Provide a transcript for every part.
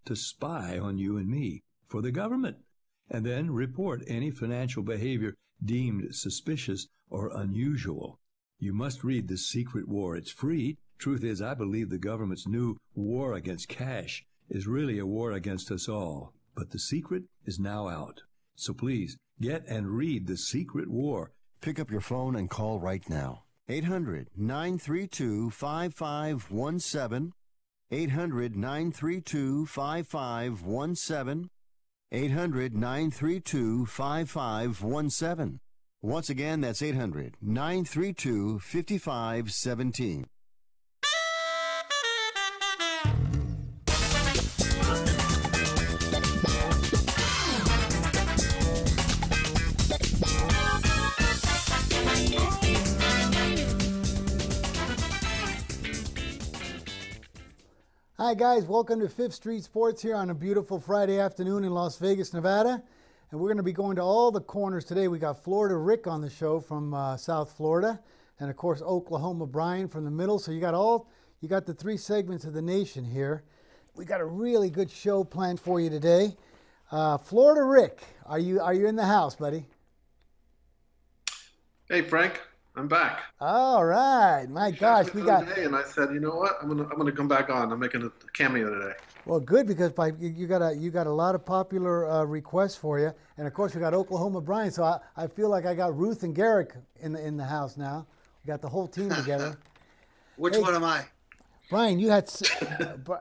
to spy on you and me for the government, and then report any financial behavior deemed suspicious or unusual. You must read The Secret War. It's free. Truth is, I believe the government's new war against cash is really a war against us all. But the secret is now out. So please, get and read The Secret War. Pick up your phone and call right now. 800-932-5517. 800-932-5517. 800-932-5517. Once again, that's 800-932-5517. Hi guys, welcome to 5th Street Sports here on a beautiful Friday afternoon in Las Vegas, Nevada. And we're going to be going to all the corners today. We got Florida Rick on the show from South Florida, and of course Oklahoma Brian from the middle. So you got the three segments of the nation here. We got a really good show planned for you today. Florida Rick, are you in the house, buddy? Hey Frank, I'm back. All right, my gosh, we got. And I said, you know what? I'm gonna come back on. I'm making a cameo today. Well, good, because you got a lot of popular requests for you, and of course we got Oklahoma Brian. So I feel like I got Ruth and Garrick in the house now. We got the whole team together. Which one am I? Brian, you had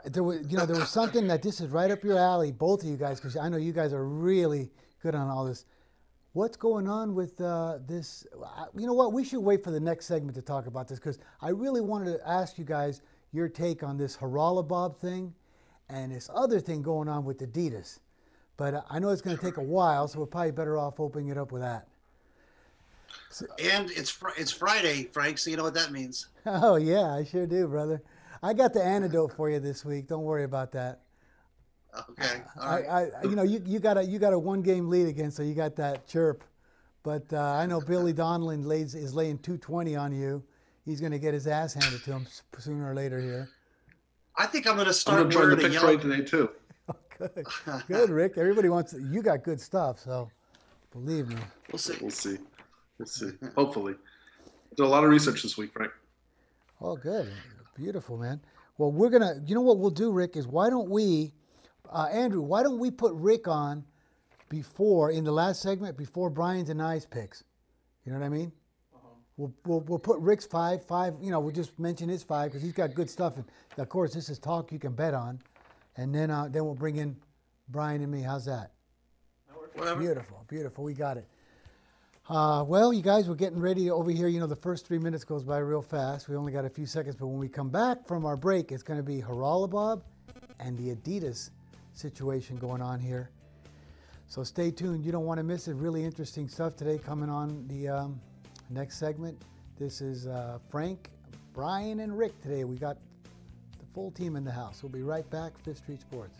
there was something that this is right up your alley, both of you guys, because I know you guys are really good on all this. What's going on with this? You know what? We should wait for the next segment to talk about this, because I really wanted to ask you guys your take on this Haralabob thing and this other thing going on with Adidas. But I know it's going to take a while, so we're probably better off opening it up with that. So, and it's Friday, Frank, so you know what that means. Oh, yeah, I sure do, brother. I got the antidote for you this week. Don't worry about that. Okay. All right. You got a 1-game lead again, so you got that chirp. But I know Billy Donlin is laying 220 on you. He's going to get his ass handed to him sooner or later here. I think I'm going to start. I'm going to join the pick trade today too. Oh, good, Rick. Everybody wants. You got good stuff, so believe me. We'll see. Hopefully, did a lot of research this week, Frank. Oh, good, beautiful, man. Well, we're gonna. You know what we'll do, Rick, is why don't we, Andrew? Why don't we put Rick on in the last segment before Brian's and I's picks? You know what I mean? We'll put Rick's five. We'll just mention his 5 because he's got good stuff. And of course, this is talk you can bet on. And then we'll bring in Brian and me. How's that? Whatever. Beautiful. We got it. Well, you guys, we're getting ready over here. You know, the first 3 minutes goes by real fast. We only got a few seconds. But when we come back from our break, it's going to be Haralabob and the Adidas situation going on here. So stay tuned. You don't want to miss it. Really interesting stuff today coming on the next segment. This is Frank, Brian, and Rick today. We got the full team in the house. We'll be right back. 5th Street Sports.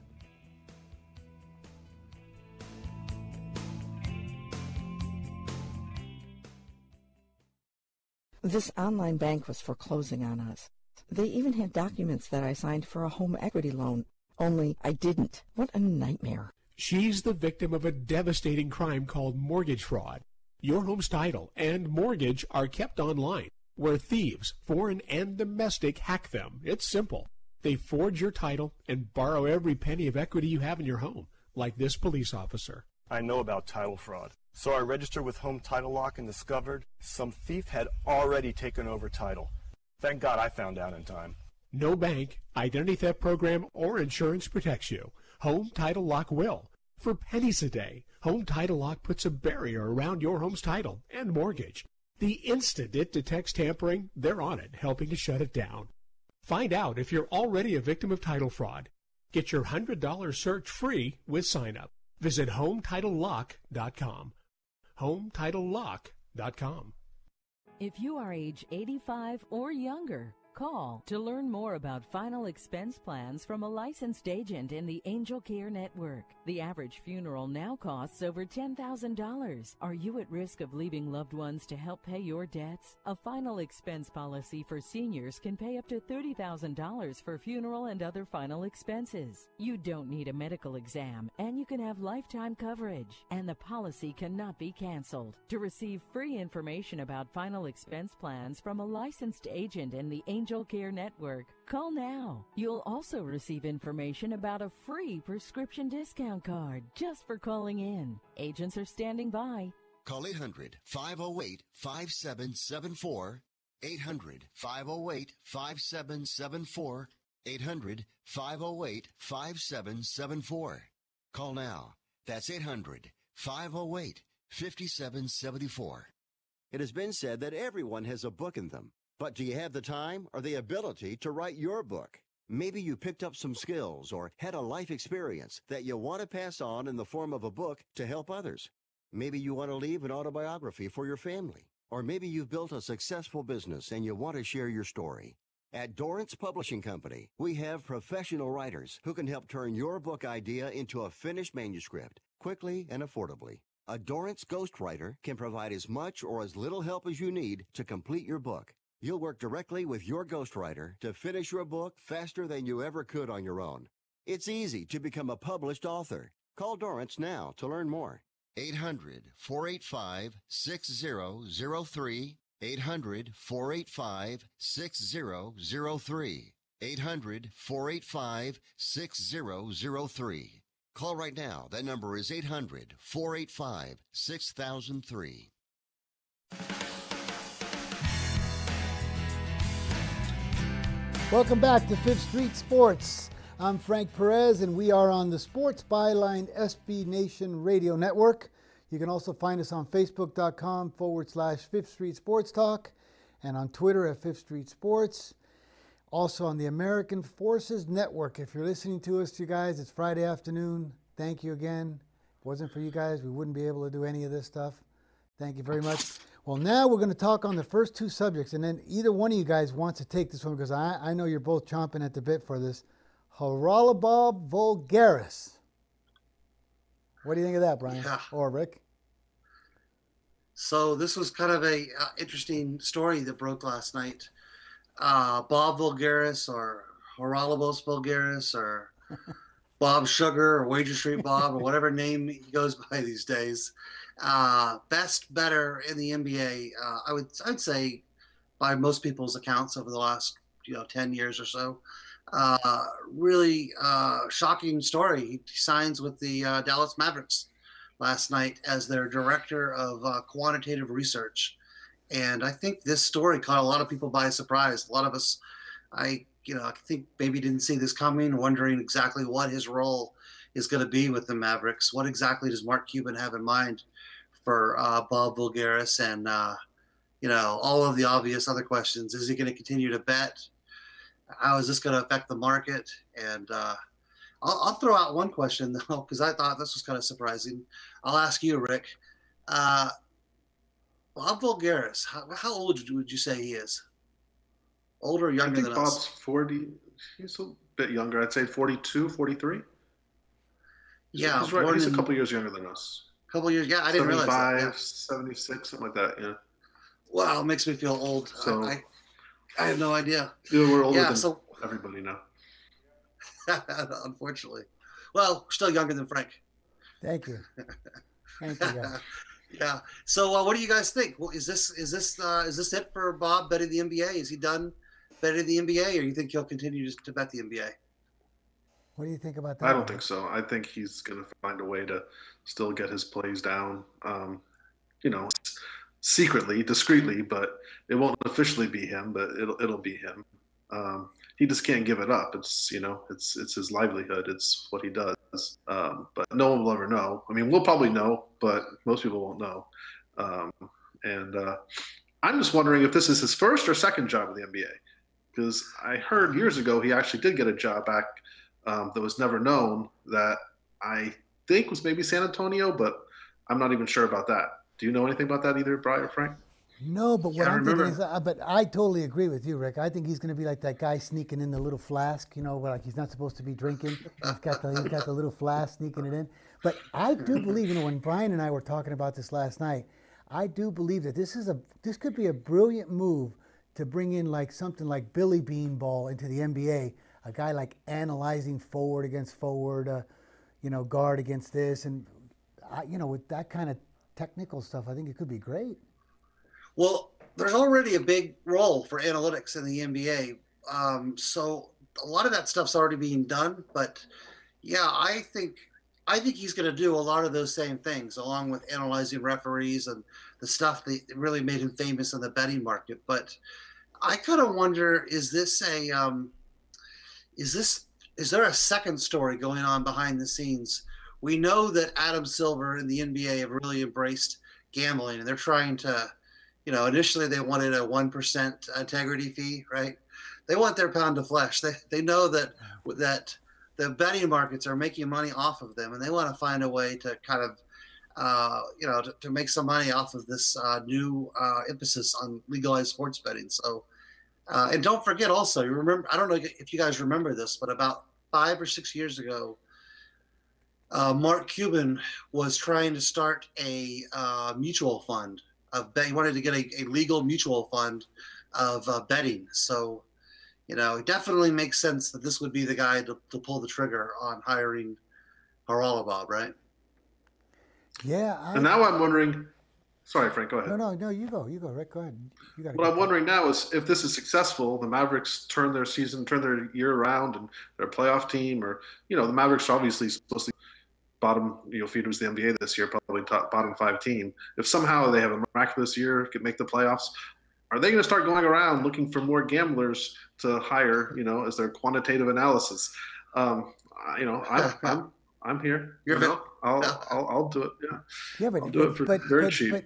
This online bank was foreclosing on us. They even had documents that I signed for a home equity loan, only I didn't. What a nightmare. She's the victim of a devastating crime called mortgage fraud. Your home's title and mortgage are kept online, where thieves, foreign and domestic, hack them. It's simple. They forge your title and borrow every penny of equity you have in your home, like this police officer. I know about title fraud, so I registered with Home Title Lock and discovered some thief had already taken over title. Thank God I found out in time. No bank, identity theft program, or insurance protects you. Home Title Lock will. For pennies a day, Home Title Lock puts a barrier around your home's title and mortgage. The instant it detects tampering, they're on it, helping to shut it down. Find out if you're already a victim of title fraud. Get your $100 search free with sign-up. Visit HomeTitleLock.com. HomeTitleLock.com. If you are age 85 or younger, call to learn more about final expense plans from a licensed agent in the Angel Care Network. The average funeral now costs over $10,000. Are you at risk of leaving loved ones to help pay your debts? A final expense policy for seniors can pay up to $30,000 for funeral and other final expenses. You don't need a medical exam, and you can have lifetime coverage, and the policy cannot be canceled. To receive free information about final expense plans from a licensed agent in the Angel Care Network, call now. You'll also receive information about a free prescription discount card just for calling in. Agents are standing by. Call 800-508-5774. 800-508-5774. 800-508-5774. Call now. That's 800-508-5774. It has been said that everyone has a book in them. But do you have the time or the ability to write your book? Maybe you picked up some skills or had a life experience that you want to pass on in the form of a book to help others. Maybe you want to leave an autobiography for your family. Or maybe you've built a successful business and you want to share your story. At Dorrance Publishing Company, we have professional writers who can help turn your book idea into a finished manuscript quickly and affordably. A Dorrance ghostwriter can provide as much or as little help as you need to complete your book. You'll work directly with your ghostwriter to finish your book faster than you ever could on your own. It's easy to become a published author. Call Dorrance now to learn more. 800-485-6003. 800-485-6003. 800-485-6003. Call right now. That number is 800-485-6003. Welcome back to Fifth Street Sports. I'm Frank Perez, and we are on the Sports Byline SB Nation Radio Network. You can also find us on Facebook.com/Fifth Street Sports Talk and on Twitter at Fifth Street Sports. Also on the American Forces Network. If you're listening to us, you guys, it's Friday afternoon. Thank you again. If it wasn't for you guys, we wouldn't be able to do any of this stuff. Thank you very much. Well, now we're going to talk on the first two subjects, and then either one of you guys wants to take this one because I know you're both chomping at the bit for this. Haralabos vulgaris. What do you think of that, Brian? Yeah. Or Rick? So this was kind of a interesting story that broke last night. Bob Vulgaris or Haralabos Vulgaris or Bob Sugar or Wager Street Bob or whatever name he goes by these days. Better in the NBA. I'd say by most people's accounts over the last 10 years or so. Really shocking story. He signs with the Dallas Mavericks last night as their director of quantitative research. And I think this story caught a lot of people by surprise. A lot of us, I think maybe didn't see this coming, wondering exactly what his role is going to be with the Mavericks. What exactly does Mark Cuban have in mind for Bob Vulgaris? And, all of the obvious other questions. Is he going to continue to bet? How is this going to affect the market? And I'll throw out one question, though, because I thought this was kind of surprising. I'll ask you, Rick. Bob Vulgaris, how old would you say he is? Older or younger than us? Bob's 40. He's a bit younger. I'd say 42, 43. Yeah. He's right. He's a couple years younger than us. A couple years, yeah. I didn't realize that. 75, 76, something like that, yeah. Wow, it makes me feel old. So, I have no idea. We're older than everybody now. Unfortunately. Well, we're still younger than Frank. Thank you. Thank you, guys. Yeah. So, what do you guys think? Well, is this it for Bob betting the NBA? Is he done betting the NBA, or you think he'll continue to bet the NBA? What do you think about that? I don't think so. I think he's going to find a way to still get his plays down. Secretly, discreetly, but it won't officially be him, but it'll be him. He just can't give it up. It's it's his livelihood. It's what he does. But no one will ever know. I mean, we'll probably know, but most people won't know. I'm just wondering if this is his first or second job in the NBA, because I heard years ago he actually did get a job back that was never known, that I think was maybe San Antonio, but I'm not even sure about that. Do you know anything about that either, Brian or Frank? No, but what Yeah, I I'm thinking remember. is, but I totally agree with you, Rick. I think he's going to be like that guy sneaking in the little flask, where like he's not supposed to be drinking. He's got the little flask sneaking it in. But I do believe, when Brian and I were talking about this last night, I do believe that this could be a brilliant move to bring in like something like Billy Beanball into the NBA, a guy like analyzing forward against forward, guard against this, and with that kind of technical stuff, I think it could be great. Well, there's already a big role for analytics in the NBA. So a lot of that stuff's already being done. But yeah, I think he's going to do a lot of those same things, along with analyzing referees and the stuff that really made him famous in the betting market. But I kind of wonder: is there a second story going on behind the scenes? We know that Adam Silver and the NBA have really embraced gambling, and they're trying to, initially they wanted a 1% integrity fee, right? They want their pound of flesh. They know that the betting markets are making money off of them, and they want to find a way to kind of, to make some money off of this new emphasis on legalized sports betting. So, and don't forget also, you remember, I don't know if you guys remember this, but about 5 or 6 years ago, Mark Cuban was trying to start a mutual fund of betting. He wanted to get a legal mutual fund of betting. So, it definitely makes sense that this would be the guy to pull the trigger on hiring Haralabob, right? Yeah. And now I'm wondering. Sorry, Frank, go ahead. No, you go, Rick. Go ahead. You got. What I'm wondering now is if this is successful, the Mavericks turn their year around, and they're a playoff team, or the Mavericks are obviously supposed to be bottom, feeders of the NBA this year, probably top bottom 5 team. If somehow they have a miraculous year, could make the playoffs, are they going to start going around looking for more gamblers to hire? As their quantitative analysis. I'm here. I'll do it. Yeah. Yeah, I'll do it for very cheap.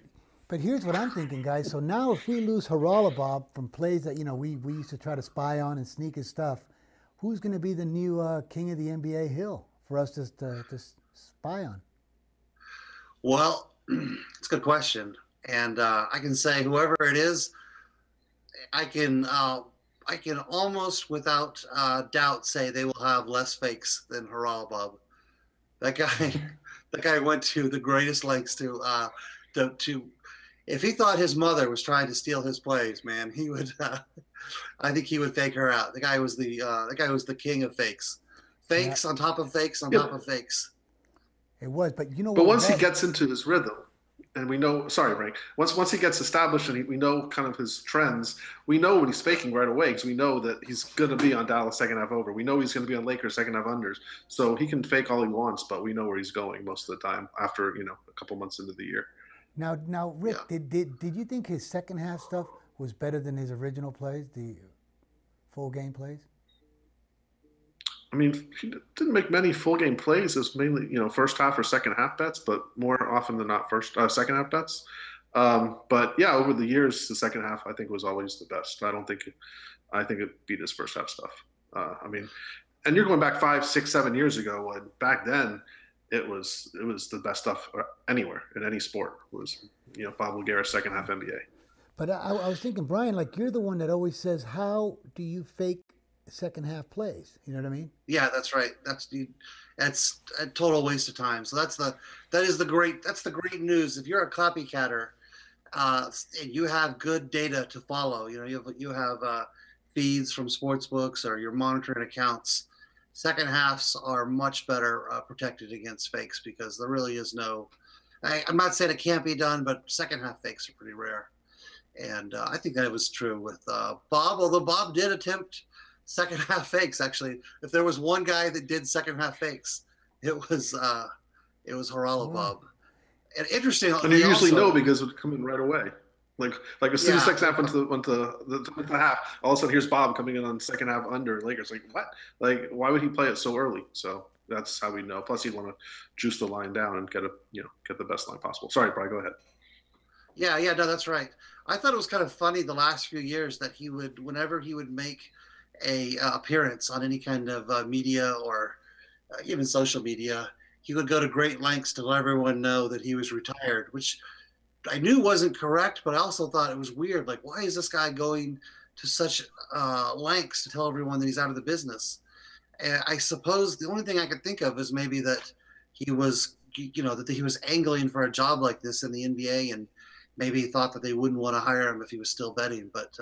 But here's what I'm thinking, guys. So now if we lose Haralabob from plays that we used to try to spy on and sneak his stuff, who's going to be the new king of the NBA hill for us to spy on? Well, it's a good question, and I can say whoever it is, I can almost without doubt say they will have less fakes than Haralabob. That guy went to the greatest lengths to if he thought his mother was trying to steal his plays, man, he would. I think he would fake her out. The guy was the king of fakes. Fakes on top of fakes on top of fakes. It was, but But once he gets into his rhythm, and we know, sorry, Frank, once he gets established and we know kind of his trends, we know when he's faking right away because we know that he's going to be on Dallas second half over. We know he's going to be on Lakers second half unders. So he can fake all he wants, but we know where he's going most of the time after, a couple months into the year. Now, Rick, yeah. Did you think his second half stuff was better than his original plays, the full game plays? I mean, he didn't make many full game plays. It was mainly, first half or second half bets, but more often than not second half bets. But yeah, over the years, the second half I think was always the best. I think it beat his first half stuff. And you're going back 5, 6, 7 years ago when back then it was the best stuff anywhere in any sport was, Bob Laguerre's second half NBA. But I was thinking, Brian, like you're the one that always says, how do you fake second half plays? You know what I mean? Yeah, that's right. That's a total waste of time. So that's the great news. If you're a copycatter, and you have good data to follow, you have feeds from sports books or you're monitoring accounts. Second halves are much better protected against fakes because there really is no. I'm not saying it can't be done, but second half fakes are pretty rare. And I think that was true with Bob, although Bob did attempt second half fakes. Actually, if there was one guy that did second half fakes, it was Haralabob. Wow. And interesting. And you usually know because it would come in right away. Like as soon as second half went to the half, all of a sudden here's Bob coming in on second half under Lakers. Like what? Like why would he play it so early? So that's how we know. Plus he'd want to juice the line down and get the best line possible. Sorry, Brian, go ahead. Yeah, no, that's right. I thought it was kind of funny the last few years that whenever he would make a appearance on any kind of media or even social media, he would go to great lengths to let everyone know that he was retired, which I knew wasn't correct, but I also thought it was weird. Like, why is this guy going to such lengths to tell everyone that he's out of the business? And I suppose the only thing I could think of is maybe that he was, that he was angling for a job like this in the NBA, and maybe he thought that they wouldn't want to hire him if he was still betting. But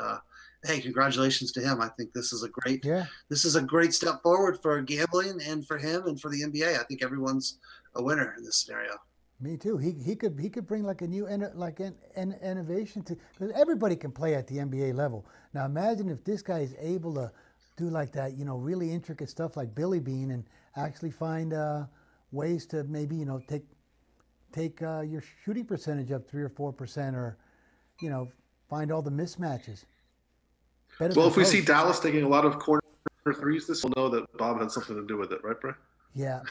hey, congratulations to him. I think this is a great step forward for gambling and for him and for the NBA. I think everyone's a winner in this scenario. Me too. He could bring like a new innovation to, because everybody can play at the NBA level. Now imagine if this guy is able to do like that, really intricate stuff like Billy Bean, and actually find ways to maybe take your shooting percentage up 3 or 4%, or find all the mismatches. Well, if we see Dallas taking a lot of corner threes, this will know that Bob had something to do with it, right, Bray? Yeah.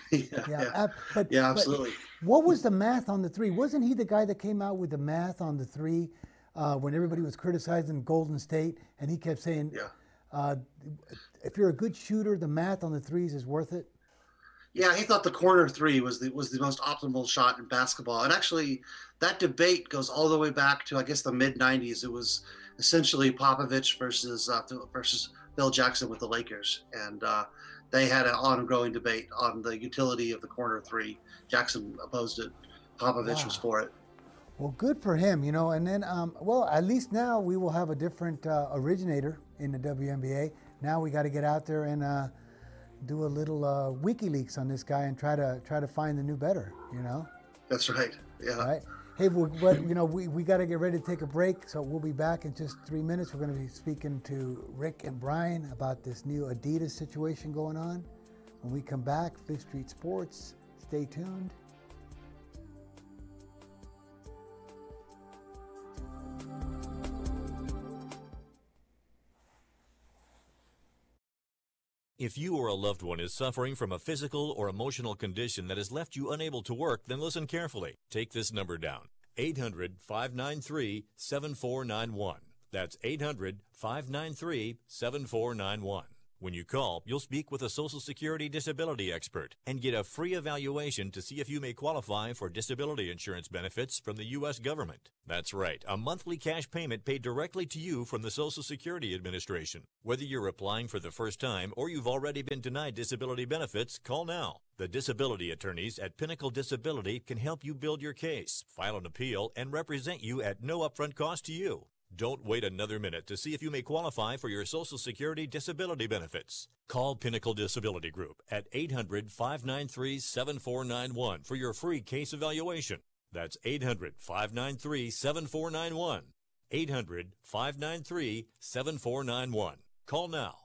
But absolutely. But what was the math on the three? Wasn't he the guy that came out with the math on the three when everybody was criticizing Golden State, and he kept saying, if you're a good shooter, the math on the threes is worth it? Yeah, he thought the corner three was the most optimal shot in basketball. And actually, that debate goes all the way back to, I guess, the mid-'90s. It was essentially Popovich versus Phil Jackson with the Lakers. And they had an ongoing debate on the utility of the corner three. Jackson opposed it. Popovich was for it. Well, good for him, and then, at least now we will have a different originator in the WNBA. Now we got to get out there and do a little WikiLeaks on this guy and try to find the new better, That's right, yeah. Right? Hey, we got to get ready to take a break, so we'll be back in just 3 minutes. We're going to be speaking to Rick and Brian about this new Adidas situation going on. When we come back, Fifth Street Sports, stay tuned. If you or a loved one is suffering from a physical or emotional condition that has left you unable to work, then listen carefully. Take this number down, 800-593-7491. That's 800-593-7491. When you call, you'll speak with a Social Security disability expert and get a free evaluation to see if you may qualify for disability insurance benefits from the U.S. government. That's right, a monthly cash payment paid directly to you from the Social Security Administration. Whether you're applying for the first time or you've already been denied disability benefits, call now. The disability attorneys at Pinnacle Disability can help you build your case, file an appeal, and represent you at no upfront cost to you. Don't wait another minute to see if you may qualify for your Social Security disability benefits. Call Pinnacle Disability Group at 800-593-7491 for your free case evaluation. That's 800-593-7491. 800-593-7491. Call now.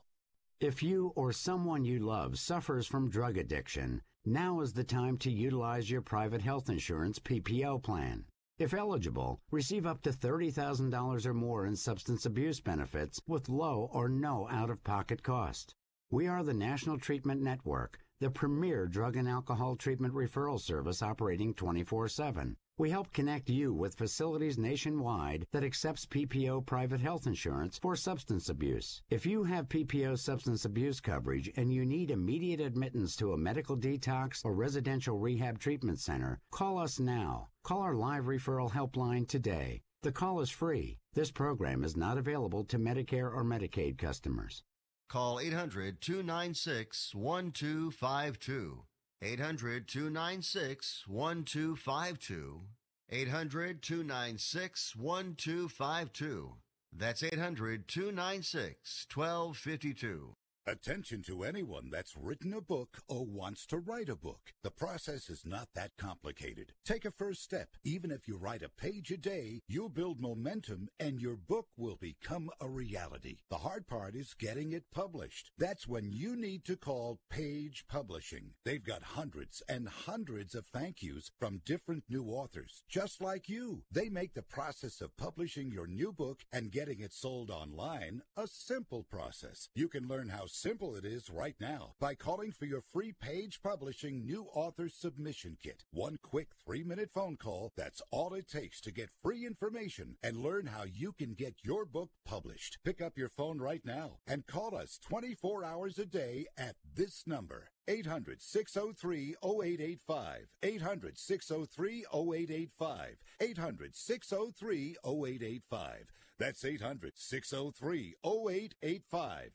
If you or someone you love suffers from drug addiction, now is the time to utilize your private health insurance PPO plan. If eligible, receive up to $30,000 or more in substance abuse benefits with low or no out-of-pocket cost. We are the National Treatment Network, the premier drug and alcohol treatment referral service operating 24/7. We help connect you with facilities nationwide that accepts PPO private health insurance for substance abuse. If you have PPO substance abuse coverage and you need immediate admittance to a medical detox or residential rehab treatment center, call us now. Call our live referral helpline today. The call is free. This program is not available to Medicare or Medicaid customers. Call 800-296-1252. 800-296-1252. 800-296-1252. That's 800-296-1252. Attention to anyone that's written a book or wants to write a book. The process is not that complicated. Take a first step. Even if you write a page a day, you'll build momentum and your book will become a reality. The hard part is getting it published. That's when you need to call Page Publishing. They've got hundreds and hundreds of thank yous from different new authors, just like you. They make the process of publishing your new book and getting it sold online a simple process. You can learn how simple it is right now by calling for your free Page Publishing New Author Submission Kit. One quick 3-minute phone call, that's all it takes to get free information and learn how you can get your book published. Pick up your phone right now and call us 24 hours a day at this number. 800-603-0885. 800-603-0885. 800-603-0885. That's 800-603-0885.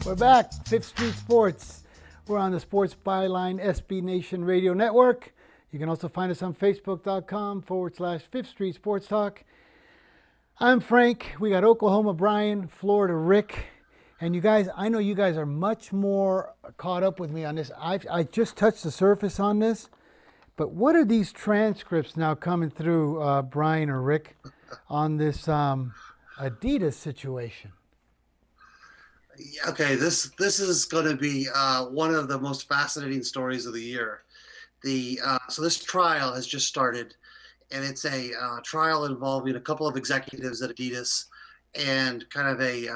We're back. Fifth Street Sports. We're on the Sports Byline SB Nation Radio Network. You can also find us on Facebook.com/Fifth Street Sports Talk. I'm Frank. We got Oklahoma Brian, Florida Rick. And you guys, I know you guys are much more caught up with me on this. I just touched the surface on this. But what are these transcripts now coming through, Brian or Rick, on this Adidas situation? Okay, this is going to be one of the most fascinating stories of the year. So this trial has just started, and it's a trial involving a couple of executives at Adidas and kind of a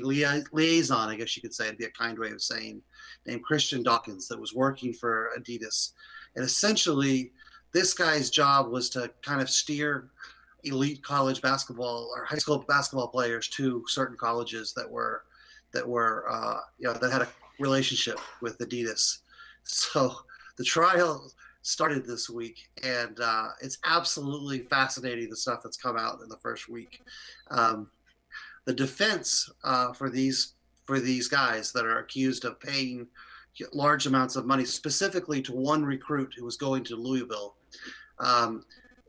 liaison, I guess you could say, it'd be a kind way of saying, named Christian Dawkins that was working for Adidas. And essentially, this guy's job was to kind of steer elite college basketball or high school basketball players to certain colleges that had a relationship with Adidas. So the trial started this week, and it's absolutely fascinating, the stuff that's come out in the first week. The defense for these guys that are accused of paying large amounts of money, specifically to one recruit who was going to Louisville.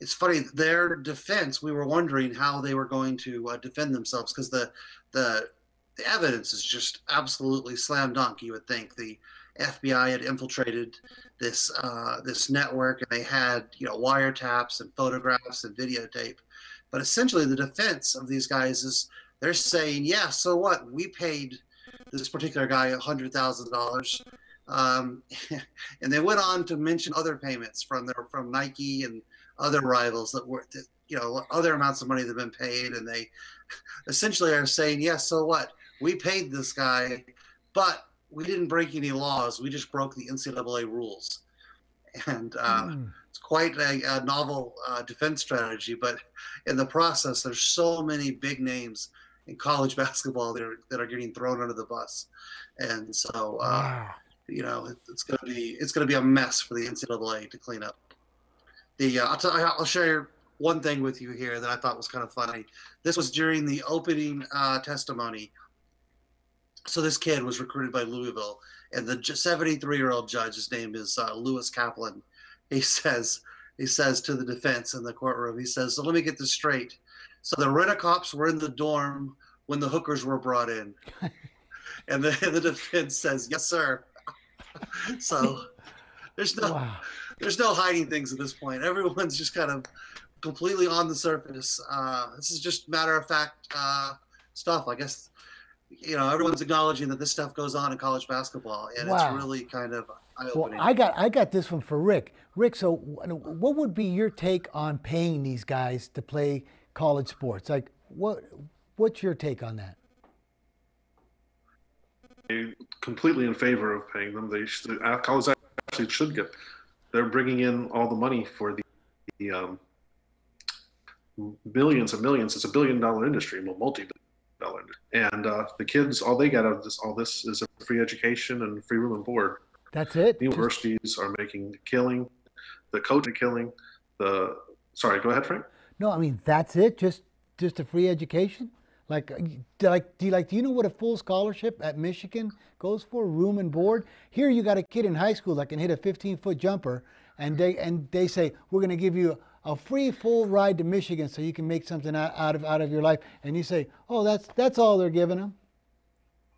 It's funny, their defense, we were wondering how they were going to defend themselves, because the evidence is just absolutely slam dunk. You would think the FBI had infiltrated this network, and they had wiretaps and photographs and videotape. But essentially, the defense of these guys is they're saying, yeah, so what? We paid this particular guy $100,000, and they went on to mention other payments from Nike and other rivals that were, other amounts of money that have been paid, and they essentially are saying, yeah, so what? We paid this guy, but we didn't break any laws. We just broke the NCAA rules. And it's quite a novel defense strategy, but in the process, there's so many big names in college basketball that are getting thrown under the bus. And so, it's going to be a mess for the NCAA to clean up. I'll share one thing with you here that I thought was kind of funny. This was during the opening testimony. So this kid was recruited by Louisville, and the 73-year-old judge, his name is Lewis Kaplan. He says to the defense in the courtroom, he says, so let me get this straight. So the rent-a-cops were in the dorm when the hookers were brought in. And the defense says, yes, sir. So there's no hiding things at this point. Everyone's just kind of completely on the surface. This is just matter-of-fact stuff, I guess. Everyone's acknowledging that this stuff goes on in college basketball, and it's really kind of eye-opening. Well, I got this one for Rick. Rick, so what would be your take on paying these guys to play college sports? Like, what's your take on that? Completely in favor of paying them. College actually should get. They're bringing in all the money for the millions and millions. It's $1 billion industry, multi-billion dollar industry. And the kids, all they get out of all this is a free education and free room and board. That's it. The universities are making the killing, the coaching killing. Sorry, go ahead, Frank. No, I mean that's it. Just a free education. Do you know what a full scholarship at Michigan goes for? Room and board. Here you got a kid in high school that can hit a 15-foot jumper, and they say we're going to give you a free full ride to Michigan so you can make something out of your life. And you say, oh, that's all they're giving them.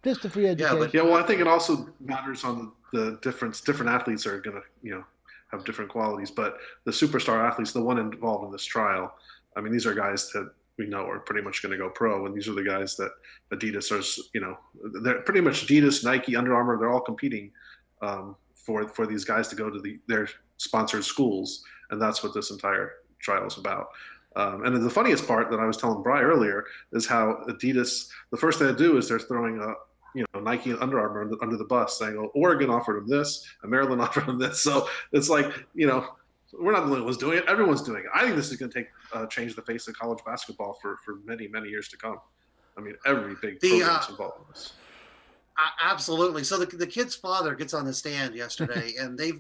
Just a free education. Well, I think it also matters on the difference. Different athletes are going to have different qualities, but the superstar athletes, the one involved in this trial, I mean, these are guys that we know are pretty much going to go pro, and these are the guys that Adidas they're pretty much Adidas, Nike, Under Armour, they're all competing for these guys to go to their sponsored schools, and that's what this entire trial is about. And the funniest part that I was telling Bry earlier is how Adidas, the first thing they do is they're throwing Nike and Under Armour under the bus, saying, "Oh, Oregon offered them this, and Maryland offered them this." So it's like, we're not the only ones doing it. Everyone's doing it. I think this is going to change the face of college basketball for many, many years to come. I mean, every big program's involved in this. Absolutely. So the kid's father gets on the stand yesterday, and they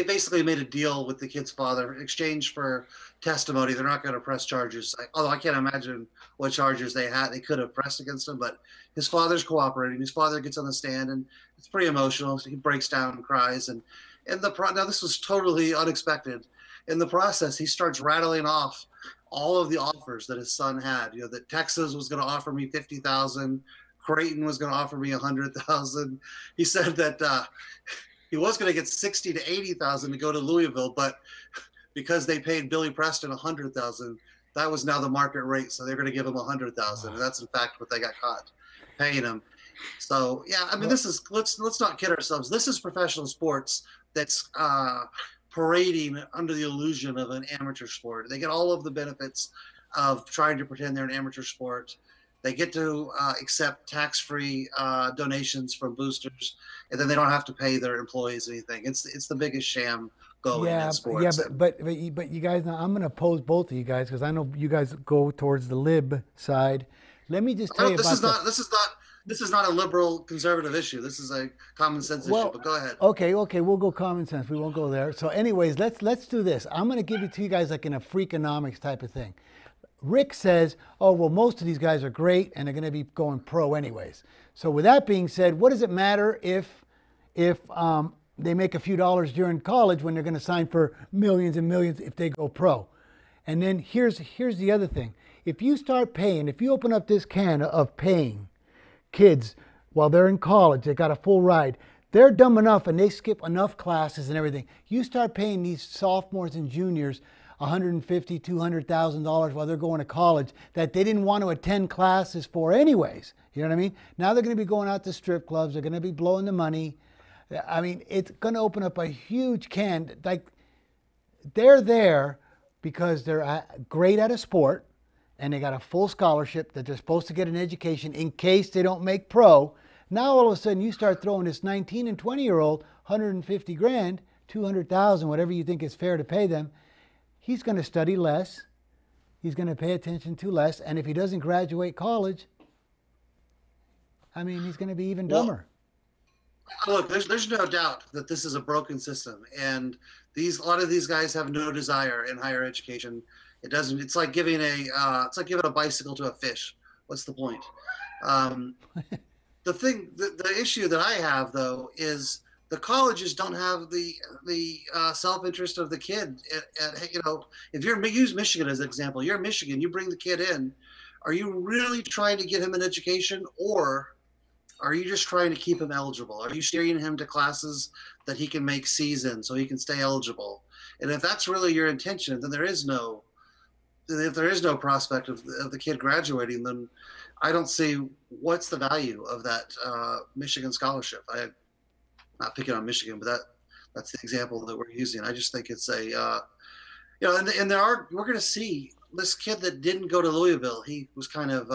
basically made a deal with the kid's father in exchange for testimony. They're not going to press charges, although I can't imagine what charges they could have pressed against him. But his father's cooperating. His father gets on the stand, and it's pretty emotional. So he breaks down and cries. And now this was totally unexpected. In the process, he starts rattling off all of the offers that his son had. That Texas was going to offer me $50,000. Creighton was going to offer me $100,000. He said that he was going to get $60,000 to $80,000 to go to Louisville, but because they paid Billy Preston $100,000, that was now the market rate. So they're going to give him $100,000, and that's in fact what they got caught paying him. So yeah, I mean, this is let's not kid ourselves. This is professional sports that's parading under the illusion of an amateur sport. They get all of the benefits of trying to pretend they're an amateur sport. They get to accept tax-free donations from boosters, and then they don't have to pay their employees anything. It's the biggest sham going in sports. Yeah, but you guys, now I'm going to oppose both of you guys because I know you guys go towards the lib side. Let me just tell you about this is not a liberal conservative issue. This is a common sense issue. But go ahead. Okay, we'll go common sense. We won't go there. So, anyways, let's do this. I'm going to give it to you guys like in a Freakonomics type of thing. Rick says, oh, well, most of these guys are great and they're going to be going pro anyways. So with that being said, what does it matter if they make a few dollars during college when they're going to sign for millions and millions if they go pro? And then here's the other thing. If you start paying, if you open up this can of paying kids while they're in college, they got a full ride, they're dumb enough and they skip enough classes and everything. You start paying these sophomores and juniors $150,000, $200,000 while they're going to college that they didn't want to attend classes for anyways. You know what I mean? Now they're going to be going out to strip clubs. They're going to be blowing the money. I mean, it's going to open up a huge can. Like, they're there because they're great at a sport and they got a full scholarship that they're supposed to get an education in case they don't make pro. Now all of a sudden you start throwing this 19 and 20-year-old $150,000, $200,000, whatever you think is fair to pay them. He's going to study less. He's going to pay attention to less. And if he doesn't graduate college, I mean, he's going to be even dumber. Look, there's no doubt that this is a broken system. And a lot of these guys have no desire in higher education. It's like giving a bicycle to a fish. What's the point? The issue that I have, though, is the colleges don't have the self-interest of the kid. If use Michigan as an example, you're in Michigan, you bring the kid in. Are you really trying to get him an education, or are you just trying to keep him eligible? Are you steering him to classes that he can make C's in so he can stay eligible? And if that's really your intention, then if there is no prospect of the kid graduating, then I don't see what's the value of that Michigan scholarship. Not picking on Michigan, but that's the example that we're using. I just think it's we're going to see this kid that didn't go to Louisville. He was kind of,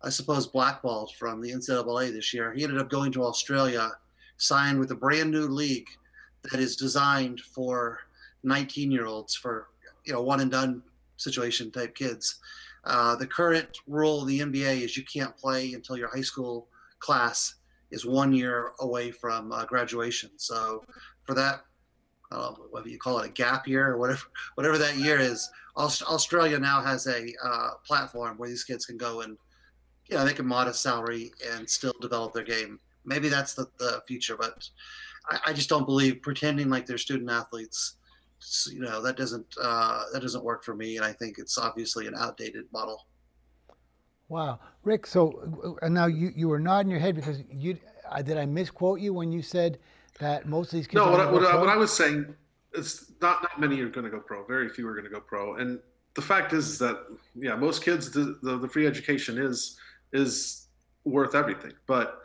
I suppose, blackballed from the NCAA this year. He ended up going to Australia, signed with a brand new league that is designed for 19-year-olds, for one and done situation type kids. The current rule of the NBA is you can't play until your high school class is 1 year away from graduation. So for that, I don't know whether you call it a gap year or whatever that year is, Australia now has a platform where these kids can go and make a modest salary and still develop their game. Maybe that's the future, but I just don't believe pretending like they're student athletes. That doesn't work for me, and I think it's obviously an outdated model. Wow, Rick. So now you were nodding your head because did I misquote you when you said that most of these kids? No, what I was saying is not many are going to go pro. Very few are going to go pro, and the fact is that most kids the free education is worth everything. But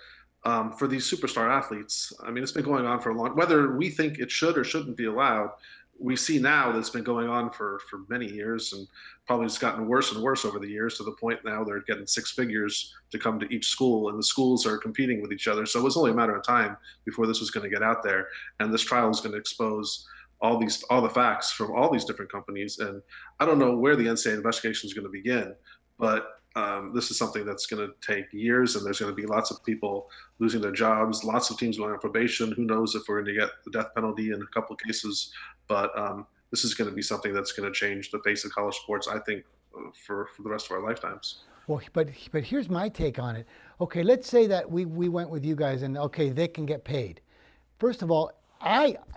for these superstar athletes, I mean, it's been going on for a long. Whether we think it should or shouldn't be allowed, we see now that's been going on for many years, and probably it's gotten worse and worse over the years, to the point now they're getting six figures to come to each school, and the schools are competing with each other. So it was only a matter of time before this was going to get out there, and this trial is going to expose all the facts from all these different companies. And I don't know where the NCAA investigation is going to begin, but this is something that's going to take years, and there's going to be lots of people losing their jobs, lots of teams going on probation. Who knows if we're going to get the death penalty in a couple of cases, but this is going to be something that's going to change the face of college sports, I think, for the rest of our lifetimes. Well, but here's my take on it. Okay, let's say that we went with you guys, and okay, they can get paid. First of all,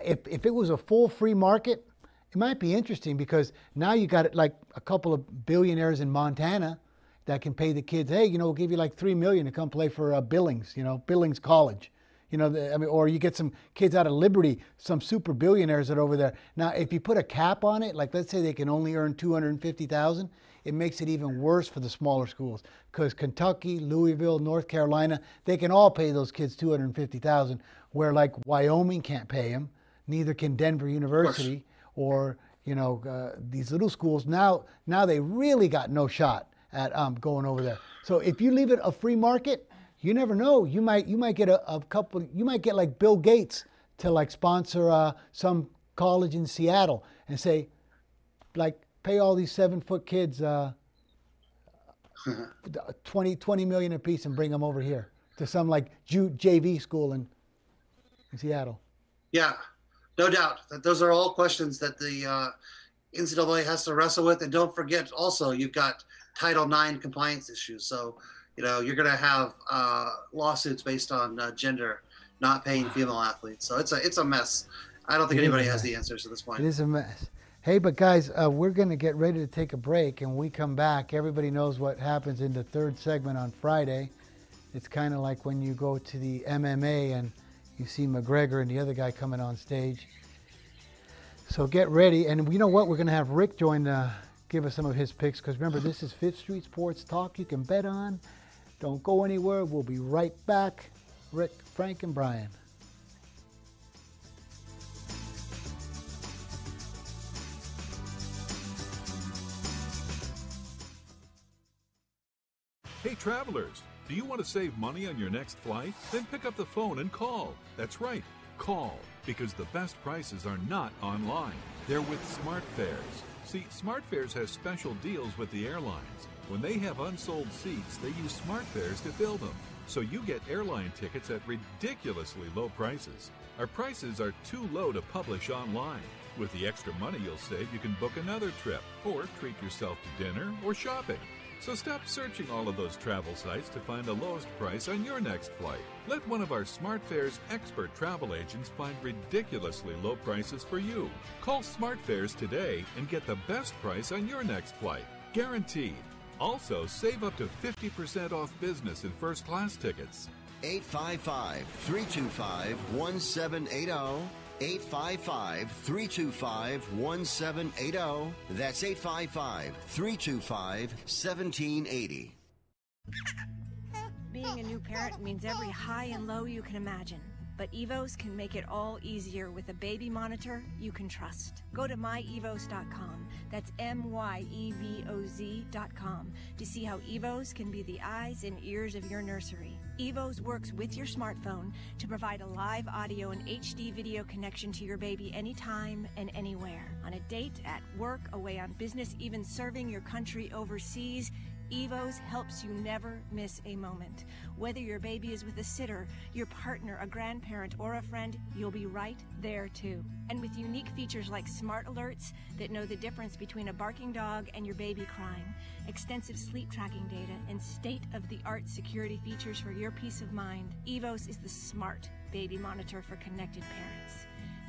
if it was a full free market, it might be interesting, because now you got like a couple of billionaires in Montana that can pay the kids, hey, we'll give you like $3 million to come play for Billings, Billings College. Or you get some kids out of Liberty, some super billionaires that are over there. Now, if you put a cap on it, like let's say they can only earn $250,000, it makes it even worse for the smaller schools, because Kentucky, Louisville, North Carolina, they can all pay those kids $250,000, where like Wyoming can't pay them, neither can Denver University, or these little schools. Now they really got no shot at going over there. So if you leave it a free market, you never know. You might get a couple. You might get like Bill Gates to like sponsor some college in Seattle and say, like, pay all these 7-foot kids $20 million a piece and bring them over here to some like JV school in Seattle. Yeah, no doubt. Those are all questions that the NCAA has to wrestle with. And don't forget, also, you've got Title IX compliance issues. So, you're going to have lawsuits based on gender, not paying female athletes. So it's a mess. I don't think anybody has the answers at this point. It is a mess. Hey, but guys, we're going to get ready to take a break, and when we come back, everybody knows what happens in the third segment on Friday. It's kind of like when you go to the MMA and you see McGregor and the other guy coming on stage. So get ready. And you know what? We're going to have Rick join give us some of his picks, because remember, this is Fifth Street Sports Talk you can bet on. Don't go anywhere. We'll be right back. Rick, Frank, and Brian. Hey travelers, do you want to save money on your next flight? Then pick up the phone and call. That's right, call, because the best prices are not online. They're with SmartFares. See, SmartFares has special deals with the airlines. When they have unsold seats, they use SmartFares to fill them. So you get airline tickets at ridiculously low prices. Our prices are too low to publish online. With the extra money you'll save, you can book another trip, or treat yourself to dinner or shopping. So stop searching all of those travel sites to find the lowest price on your next flight. Let one of our SmartFares expert travel agents find ridiculously low prices for you. Call SmartFares today and get the best price on your next flight. Guaranteed. Also, save up to 50% off business and first class tickets. 855-325-1780. 855-325-1780. That's 855-325-1780. Being a new parent means every high and low you can imagine. But Evos can make it all easier with a baby monitor you can trust. Go to myevos.com. That's MYEVOZ.com to see how Evos can be the eyes and ears of your nursery. Evos works with your smartphone to provide a live audio and HD video connection to your baby anytime and anywhere. On a date, at work, away on business, even serving your country overseas, Evos helps you never miss a moment. Whether your baby is with a sitter, your partner, a grandparent, or a friend, you'll be right there too. And with unique features like smart alerts that know the difference between a barking dog and your baby crying, extensive sleep tracking data, and state-of-the-art security features for your peace of mind, Evos is the smart baby monitor for connected parents.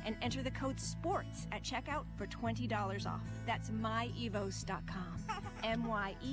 And enter the code SPORTS at checkout for $20 off. That's myevos.com. MYEVOZ.com.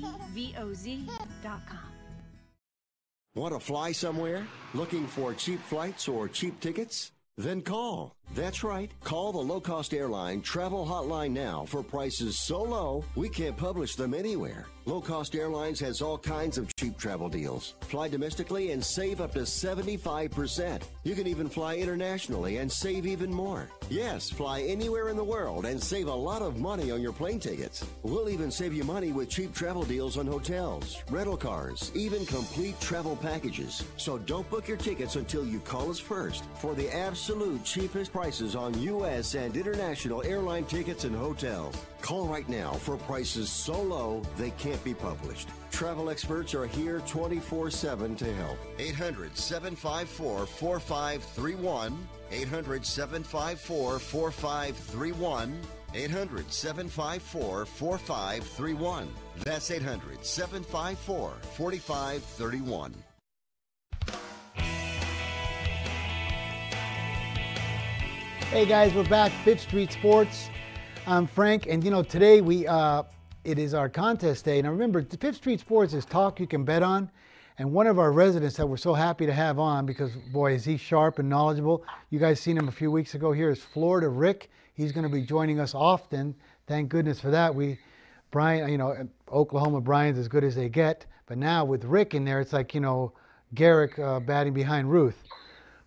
Want to fly somewhere? Looking for cheap flights or cheap tickets? Then call That's right. Call the low-cost airline travel hotline now for prices so low we can't publish them anywhere. Low-cost airlines has all kinds of cheap travel deals. Fly domestically and save up to 75%. You can even fly internationally and save even more. Yes, fly anywhere in the world and save a lot of money on your plane tickets. We'll even save you money with cheap travel deals on hotels, rental cars, even complete travel packages. So don't book your tickets until you call us first for the absolute cheapest prices on U.S. and international airline tickets and hotels. Call right now for prices so low they can't be published. Travel experts are here 24/7 to help. 800-754-4531. 800-754-4531. 800-754-4531. That's 800-754-4531. Hey guys, we're back. Fifth Street Sports. I'm Frank, and today it is our contest day. Now remember, Fifth Street Sports is talk you can bet on, and one of our residents that we're so happy to have on, because boy is he sharp and knowledgeable. You guys seen him a few weeks ago. Here is Florida Rick. He's going to be joining us often. Thank goodness for that. Brian, Oklahoma Brian's as good as they get, but now with Rick in there, it's like Garrick batting behind Ruth,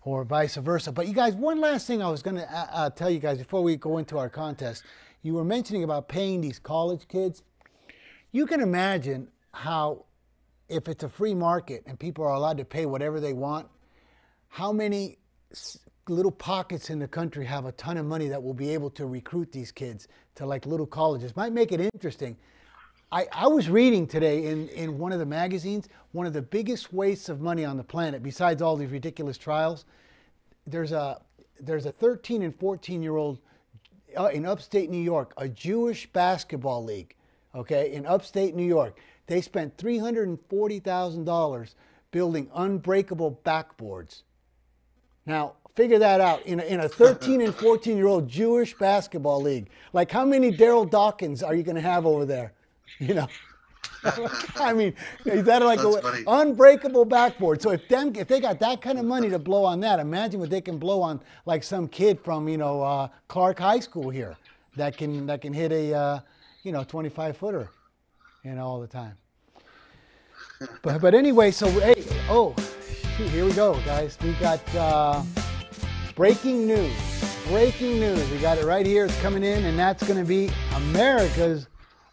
or vice versa. But you guys, one last thing I was going to tell you guys before we go into our contest. You were mentioning about paying these college kids. You can imagine how, if it's a free market and people are allowed to pay whatever they want, how many little pockets in the country have a ton of money that will be able to recruit these kids to like little colleges. Might make it interesting. I was reading today in one of the magazines, one of the biggest wastes of money on the planet, besides all these ridiculous trials. There's a 13 and 14-year-old in upstate New York, a Jewish basketball league, okay, in upstate New York. They spent $340,000 building unbreakable backboards. Now, figure that out. In a 13 and 14-year-old Jewish basketball league, like how many Daryl Dawkins are you going to have over there? I mean, is that like an unbreakable backboard? So if they got that kind of money to blow on that, imagine what they can blow on like some kid from Clark High School here that can hit a 25-footer all the time. But anyway, so hey, here we go, guys. We got breaking news. Breaking news. We got it right here. It's coming in, and that's going to be America's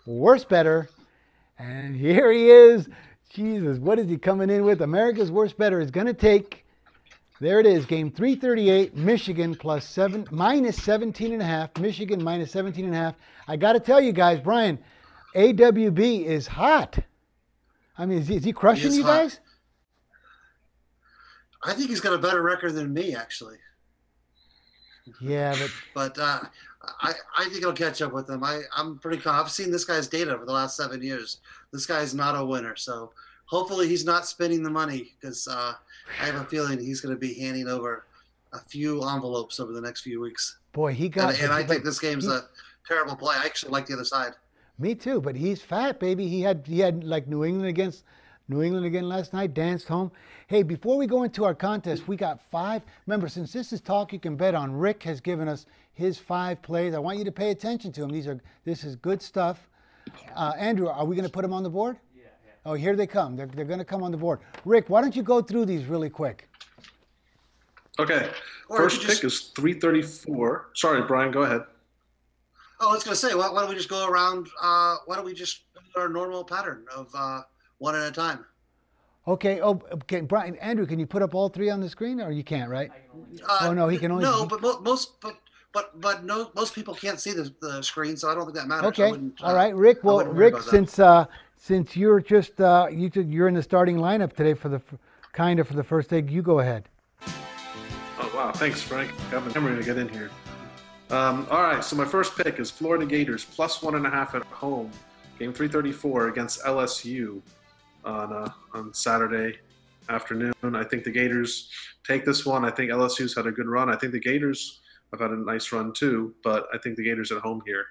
worst bettor. And here he is. Jesus, what is he coming in with? America's worst bettor is going to take, there it is, game 338, Michigan minus 17.5. Michigan minus 17.5. I got to tell you guys, Brian, AWB is hot. I mean, is he crushing you guys? I think he's got a better record than me, actually. Yeah, but I think he'll catch up with him. I'm pretty confident. I've seen this guy's data over the last 7 years. This guy's not a winner, so hopefully he's not spending the money, because I have a feeling he's going to be handing over a few envelopes over the next few weeks. Boy, he got. And I think this game's a terrible play. I actually like the other side. Me too, but he's fat, baby. He had like New England again last night, danced home. Hey, before we go into our contest, we got 5. Remember, since this is talk you can bet on, Rick has given us his 5 plays. I want you to pay attention to them. This is good stuff. Andrew, are we going to put them on the board? Yeah. Oh, here they come. They're going to come on the board. Rick, why don't you go through these really quick? Okay. First pick is 334. Sorry, Brian, go ahead. Oh, I was going to say, why don't we just go around? Why don't we just do our normal pattern of one at a time? Okay. Oh, okay. Brian, Andrew, can you put up all 3 on the screen, or you can't, right? Oh no, he can only. No, but most people can't see the screen, so I don't think that matters. Okay. All right, Rick. Well, Rick, since you're just you're in the starting lineup today for the first day, you go ahead. Oh wow, thanks, Frank. I've been hammering to get in here. All right, so my first pick is Florida Gators plus 1.5 at home, game 334 against LSU on Saturday afternoon. I think the Gators take this one. I think LSU's had a good run. I think the Gators have had a nice run too, but I think the Gators at home here.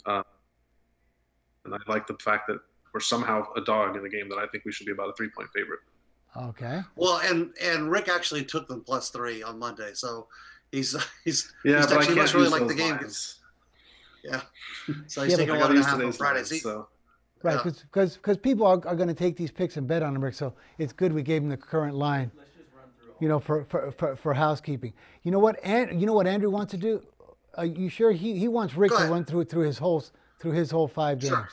And I like the fact that we're somehow a dog in the game that I think we should be about a 3-point favorite. Okay. Well, and Rick actually took them plus 3 on Monday, so He's Yeah, but I texting. He can't must really use like the those game. lines. Yeah. So he's taking I one gotta and a use half on today's Fridays. lines, so. Right, because people are going to take these picks and bet on them, Rick. So it's good we gave them the current line. For housekeeping. You know what? You know what Andrew wants to do? You sure he wants Rick to run through his whole 5 games? Sure.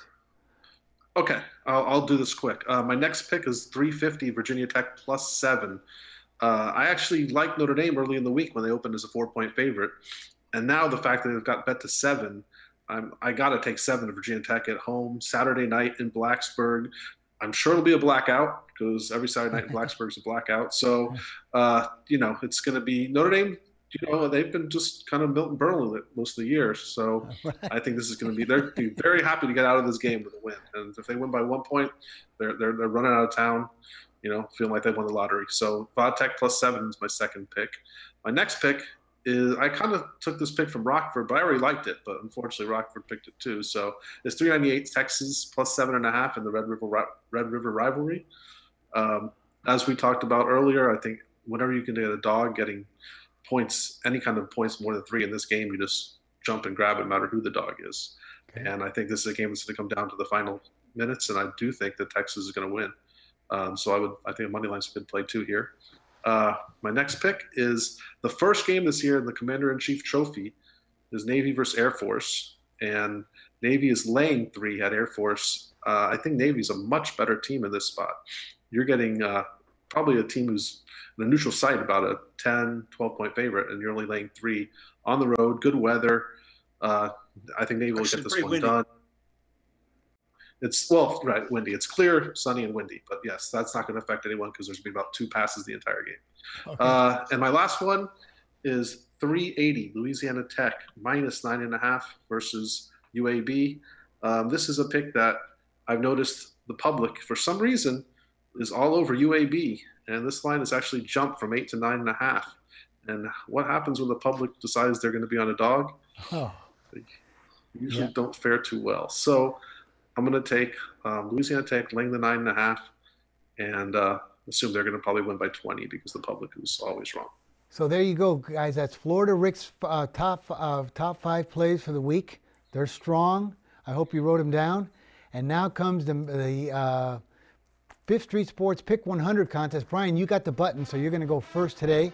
Okay, I'll do this quick. My next pick is 350 Virginia Tech +7. I actually liked Notre Dame early in the week when they opened as a 4-point favorite, and now the fact that they've got bet to 7, I got to take 7 to Virginia Tech at home Saturday night in Blacksburg. I'm sure it'll be a blackout because every Saturday night in Blacksburg is a blackout. So, it's going to be Notre Dame. They've been just kind of Milton Berlin most of the year. So I think this is going to be, they're very happy to get out of this game with a win. And if they win by 1 point, they're running out of town, feeling like they won the lottery. So Tech +7 is my second pick. My next pick is, I kind of took this pick from Rockford, but I already liked it. But unfortunately, Rockford picked it too. So it's 398 Texas +7.5 in the Red River rivalry. As we talked about earlier, I think whenever you can get a dog getting points, any kind of points more than 3 in this game, you just jump and grab it, no matter who the dog is. Okay. And I think this is a game that's going to come down to the final minutes, and I do think that Texas is going to win. So I think money line's a good play too here. My next pick is the first game this year in the Commander-in-Chief Trophy is Navy versus Air Force, and Navy is laying 3 at Air Force. I think Navy's a much better team in this spot. You're getting probably a team who's in a neutral site about a 10, 12-point favorite, and you're only laying 3 on the road, good weather. I think Navy will get this one done. It's, windy. It's clear, sunny, and windy. But yes, that's not going to affect anyone because there's been about 2 passes the entire game. Okay. And my last one is 380 Louisiana Tech -9.5 versus UAB. This is a pick that I've noticed the public, for some reason, is all over UAB. And this line has actually jumped from 8 to 9.5. And what happens when the public decides they're going to be on a dog? Oh. They usually don't fare too well. So I'm going to take Louisiana Tech laying the 9.5 and assume they're going to probably win by 20 because the public is always wrong. So there you go, guys. That's Florida Rick's top 5 plays for the week. They're strong. I hope you wrote them down. And now comes the Fifth Street Sports Pick 100 contest. Brian, you got the button, so you're going to go first today.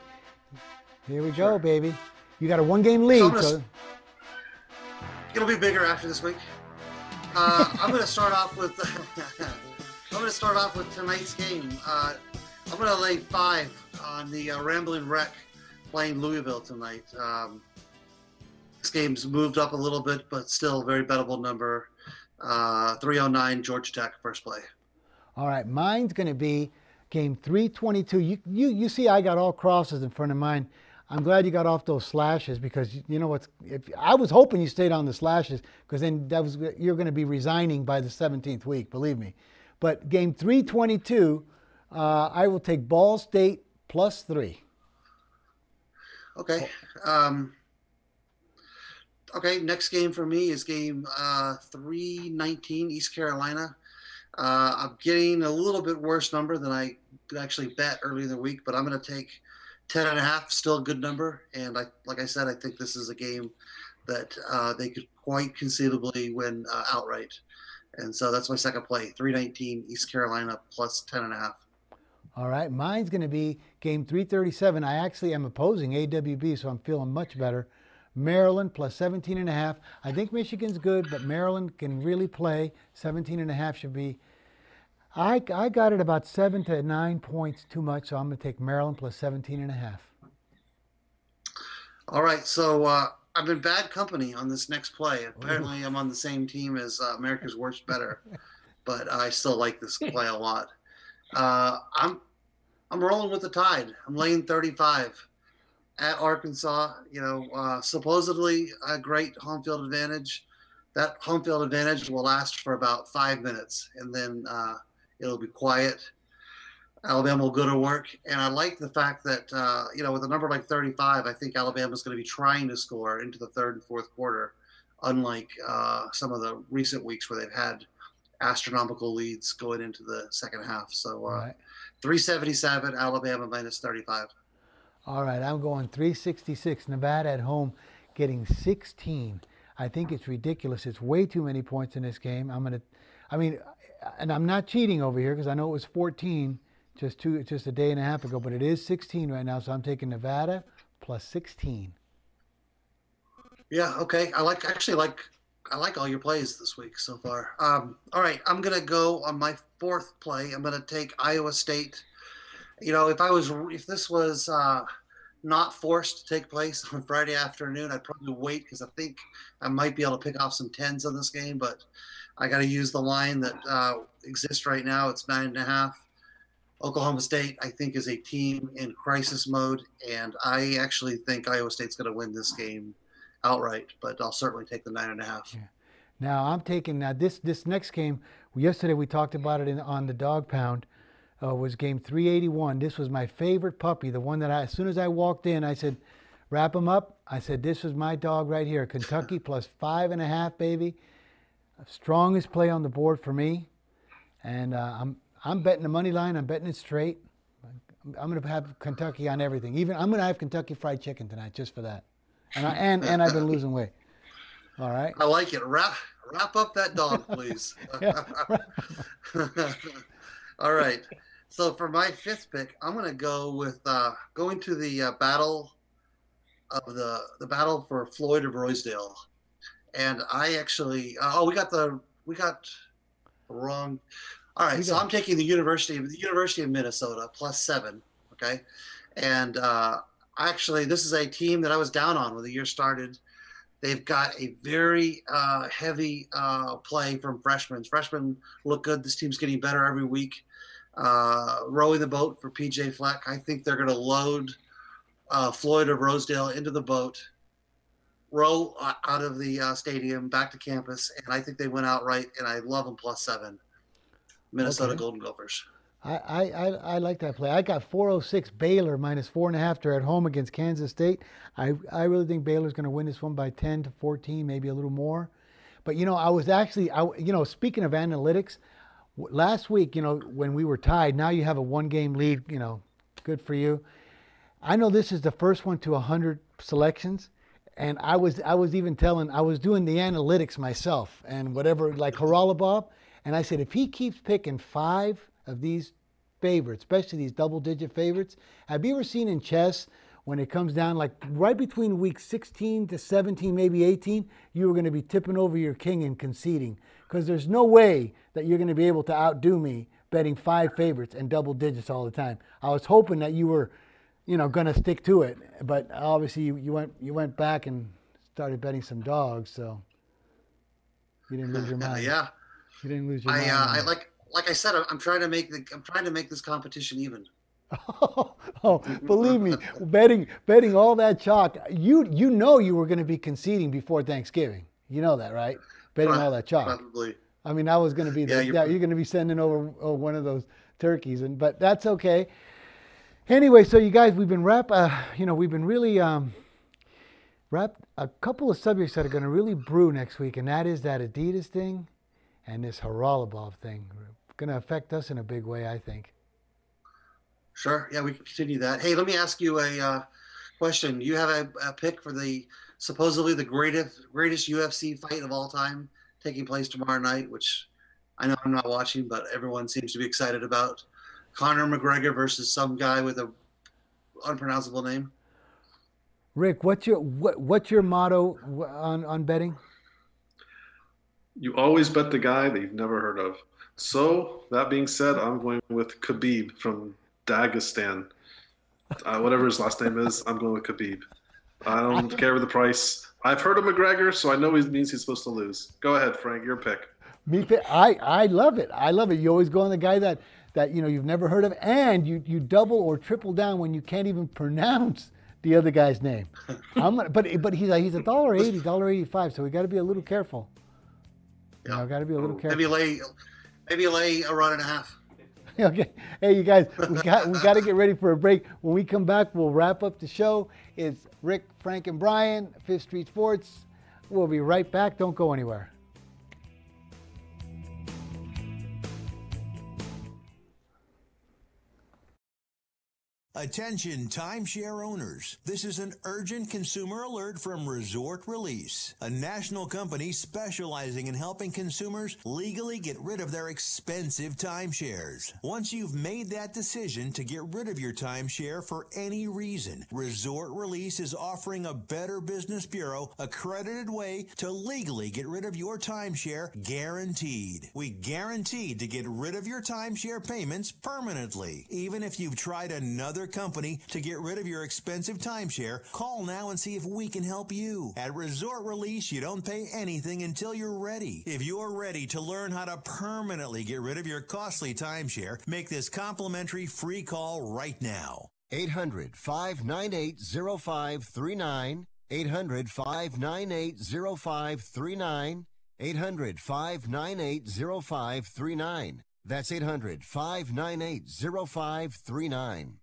Here we go, baby. You got a 1-game lead. It'll be bigger after this week. I'm going to start off with tonight's game. I'm going to lay 5 on the Rambling Wreck playing Louisville tonight. This game's moved up a little bit, but still a very bettable number. 309 Georgia Tech first play. All right, mine's going to be game 322. You see, I got all crosses in front of mine. I'm glad you got off those slashes because you know what's. I was hoping you stayed on the slashes because then you're going to be resigning by the 17th week. Believe me. But game 322, I will take Ball State +3. Okay. Okay. Next game for me is game 319 East Carolina. I'm getting a little bit worse number than I could actually bet earlier in the week, but I'm going to take 10.5, still a good number. And like I said, I think this is a game that they could quite conceivably win outright. And so that's my second play, 319 East Carolina +10.5. All right, mine's going to be game 337. I actually am opposing AWB, so I'm feeling much better. Maryland +17.5. I think Michigan's good, but Maryland can really play. 17.5 should be. I got it about 7 to 9 points too much, so I'm going to take Maryland +17.5. All right, so I'm in bad company on this next play. Apparently, I'm on the same team as America's Worst Better, but I still like this play a lot. I'm rolling with the Tide. I'm laying 35 at Arkansas. Supposedly a great home field advantage. That home field advantage will last for about 5 minutes, and then it'll be quiet. Alabama will go to work, and I like the fact that with a number like 35, I think Alabama's going to be trying to score into the third and fourth quarter, unlike some of the recent weeks where they've had astronomical leads going into the second half. So 377, Alabama -35. All right, I'm going 366. Nevada at home getting 16. I think it's ridiculous. It's way too many points in this game. And I'm not cheating over here because I know it was 14 just a day and a half ago, but it is 16 right now, so I'm taking Nevada plus 16. Yeah, okay. I like all your plays this week so far. All right, I'm gonna go on my fourth play. I'm gonna take Iowa State. If this was not forced to take place on Friday afternoon, I'd probably wait because I think I might be able to pick off some 10s on this game, but I got to use the line that exists right now. It's 9.5. Oklahoma State, I think, is a team in crisis mode, and I actually think Iowa State's going to win this game outright, but I'll certainly take the 9.5. Yeah. Now I'm taking this next game. Yesterday we talked about it on the Dog Pound. Was game 381. This was my favorite puppy, the one that as soon as I walked in, I said, wrap him up. I said, this is my dog right here. Kentucky plus 5.5, baby. Strongest play on the board for me. And I'm betting the money line. I'm betting it straight. I'm going to have Kentucky on everything. Even I'm going to have Kentucky Fried Chicken tonight just for that. And I've been losing weight. All right. I like it. Wrap up that dog, please. All right. So for my fifth pick, I'm going to go with going to the battle of the battle for Floyd of Rosedale, and I actually we got the wrong. All right, so I'm taking the University of Minnesota plus 7. Okay, and actually this is a team that I was down on when the year started. They've got a very heavy play from freshmen. Freshmen look good. This team's getting better every week. Rowing the boat for PJ Fleck. I think they're going to load Floyd of Rosedale into the boat, row out of the stadium back to campus, and I think they went outright, and I love them plus 7. Minnesota Golden Gophers. I like that play. I got 406 Baylor minus 4.5. They're at home against Kansas State. I really think Baylor's going to win this one by 10 to 14, maybe a little more. But I was actually speaking of analytics, last week, when we were tied, now you have a 1-game lead, good for you. I know this is the first one to 100 selections, and I was doing the analytics myself and whatever, like Haralabob, and I said, if he keeps picking 5 of these favorites, especially these double-digit favorites, have you ever seen in chess when it comes down like right between week 16 to 17, maybe 18, you were going to be tipping over your king and conceding because there's no way that you're going to be able to outdo me betting 5 favorites and double digits all the time. I was hoping that you were, going to stick to it, but obviously you went back and started betting some dogs, so you didn't lose your mind. Yeah, you didn't lose your mind. Like I said, I'm trying to make this competition even. Oh, believe me, betting all that chalk, you were going to be conceding before Thanksgiving. You know that, right? Betting all that chalk. Probably. I mean, I was going to be you're going to be sending over one of those turkeys, but that's okay. Anyway, so you guys, we've been really wrapped a couple of subjects that are going to really brew next week, and that is that Adidas thing and this Haralabob thing. Going to affect us in a big way, I think. Sure. Yeah, we can continue that. Hey, let me ask you a question. You have a pick for the supposedly the greatest UFC fight of all time taking place tomorrow night, which I know I'm not watching, but everyone seems to be excited about. Conor McGregor versus some guy with a unpronounceable name. Rick, what's your motto on betting? You always bet the guy that you've never heard of. So, that being said, I'm going with Khabib from Dagestan. Whatever his last name is, I'm going with Khabib. I don't care with the price. I've heard of McGregor, so I know it means he's supposed to lose. Go ahead, Frank, your pick. I love it. I love it. You always go on the guy that you've never heard of, and you double or triple down when you can't even pronounce the other guy's name. But he's $1.80, $1.85, so we got to be a little careful. Yeah, got to be a little careful. Maybe lay a run and a half. Okay. Hey, you guys, we got to get ready for a break. When we come back, we'll wrap up the show. It's Rick, Frank, and Brian, Fifth Street Sports. We'll be right back. Don't go anywhere. Attention timeshare owners. This is an urgent consumer alert from Resort Release, a national company specializing in helping consumers legally get rid of their expensive timeshares. Once you've made that decision to get rid of your timeshare for any reason, Resort Release is offering a Better Business Bureau accredited way to legally get rid of your timeshare, guaranteed. We guaranteed to get rid of your timeshare payments permanently. Even if you've tried another company to get rid of your expensive timeshare, call now and see if we can help you. At Resort Release, you don't pay anything until you're ready. If you're ready to learn how to permanently get rid of your costly timeshare, make this complimentary free call right now. 800-598-0539. 800-598-0539. 800-598-0539. That's 800-598-0539.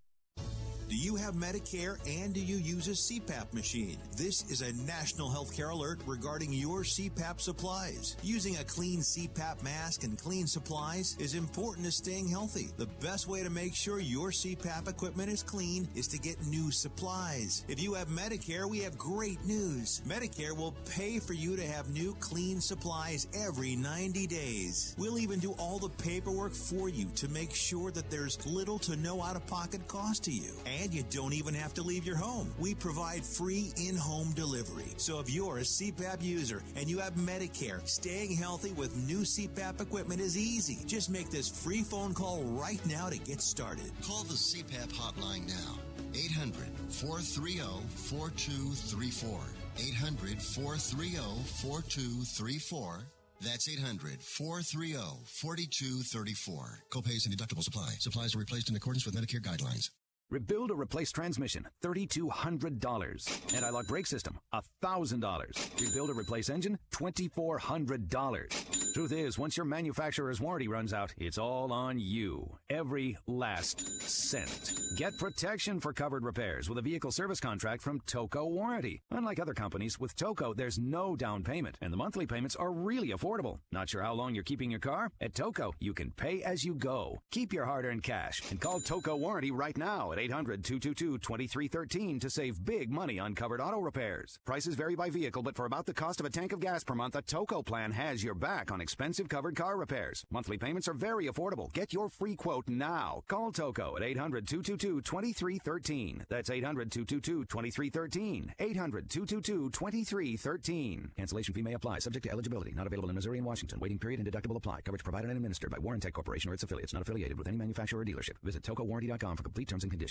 Do you have Medicare and do you use a CPAP machine? This is a national healthcare alert regarding your CPAP supplies. Using a clean CPAP mask and clean supplies is important to staying healthy. The best way to make sure your CPAP equipment is clean is to get new supplies. If you have Medicare, we have great news. Medicare will pay for you to have new clean supplies every 90 days. We'll even do all the paperwork for you to make sure that there's little to no out-of-pocket cost to you. And you don't even have to leave your home. We provide free in-home delivery. So if you're a CPAP user and you have Medicare, staying healthy with new CPAP equipment is easy. Just make this free phone call right now to get started. Call the CPAP hotline now. 800-430-4234. 800-430-4234. That's 800-430-4234. Copays and deductibles apply. Supplies are replaced in accordance with Medicare guidelines. Rebuild or replace transmission, $3,200. Anti-lock brake system, $1,000. Rebuild or replace engine, $2,400. Truth is, once your manufacturer's warranty runs out, it's all on you. Every last cent. Get protection for covered repairs with a vehicle service contract from Toco Warranty. Unlike other companies, with Toco, there's no down payment, and the monthly payments are really affordable. Not sure how long you're keeping your car? At Toco, you can pay as you go. Keep your hard-earned cash and call Toco Warranty right now at 800-222-2313 to save big money on covered auto repairs. Prices vary by vehicle, but for about the cost of a tank of gas per month, a Toco plan has your back on expensive covered car repairs. Monthly payments are very affordable. Get your free quote now. Call Toco at 800-222-2313. That's 800-222-2313. 800-222-2313. Cancellation fee may apply. Subject to eligibility. Not available in Missouri and Washington. Waiting period and deductible apply. Coverage provided and administered by Warrantech Corporation or its affiliates. Not affiliated with any manufacturer or dealership. Visit TocoWarranty.com for complete terms and conditions.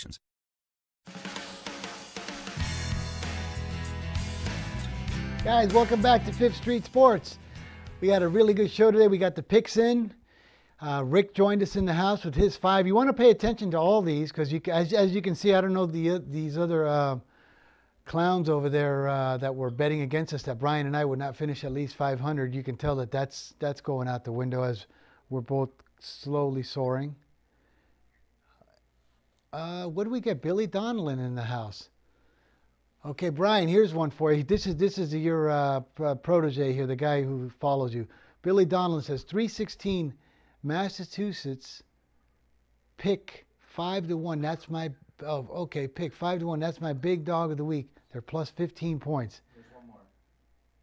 Guys, welcome back to Fifth Street Sports. We had a really good show today. We got the picks in. Rick joined us in the house with his 5. You want to pay attention to all these because, as you can see, I don't know these other clowns over there that were betting against us that Brian and I would not finish at least 500. You can tell that that's going out the window as we're both slowly soaring. What do we get? Billy Donnellan in the house. Okay, Brian, here's one for you. This is your protege here, the guy who follows you. Billy Donnellan says 316 Massachusetts pick 5-1. That's my pick 5-1. That's my big dog of the week. They're plus 15 points. There's one more.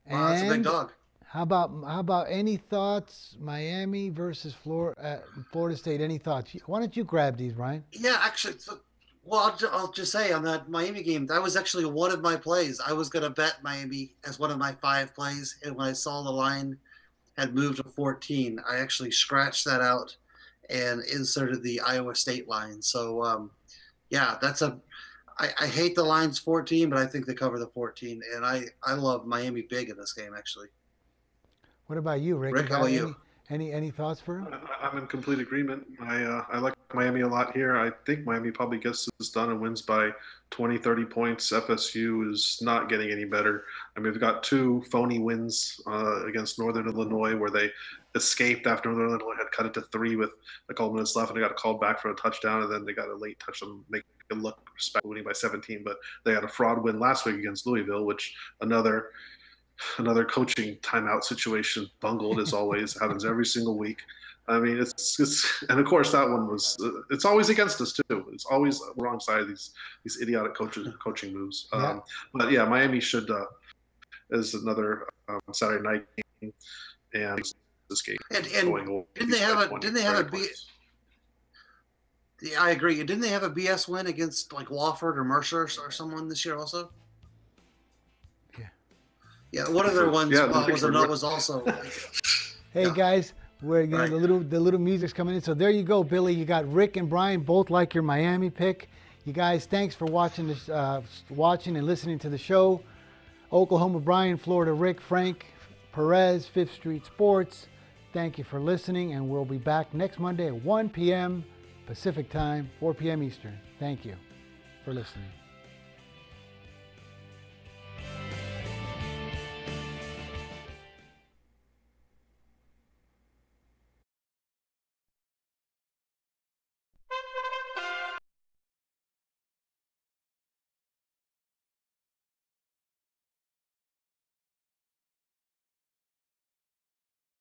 Wow, that's a big dog. How about any thoughts? Miami versus Florida State. Any thoughts? Why don't you grab these, Brian? Yeah, actually, well, I'll just say on that Miami game, that was actually one of my plays. I was going to bet Miami as one of my 5 plays, and when I saw the line had moved to 14, I actually scratched that out and inserted the Iowa State line. So, yeah, I hate the line's 14, but I think they cover the 14, and I love Miami big in this game, actually. What about you, Rick? Rick, how about you? Any thoughts for him? I'm in complete agreement. I like Miami a lot here. I think Miami probably gets this done and wins by 20, 30 points. FSU is not getting any better. I mean, we've got 2 phony wins against Northern Illinois where they escaped after Northern Illinois had cut it to 3 with a couple minutes left, and they got called back for a touchdown, and then they got a late touchdown, make it look respectable, winning by 17. But they had a fraud win last week against Louisville, which another coaching timeout situation bungled, as always. Happens every single week. I mean, and of course that one was. It's always against us too. It's always the wrong side of these idiotic coaching moves. Yeah. But yeah, Miami should is another Saturday night game, and this game going over. Didn't they have a Yeah, I agree. Didn't they have a BS win against like Wofford or Mercer or someone this year also? Yeah, one of their ones was also. Hey guys, we're the little music's coming in. So there you go, Billy. You got Rick and Brian both like your Miami pick. You guys, thanks for watching and listening to the show. Oklahoma Brian, Florida Rick, Frank Perez, Fifth Street Sports. Thank you for listening, and we'll be back next Monday at 1 p.m. Pacific Time, 4 p.m. Eastern. Thank you for listening.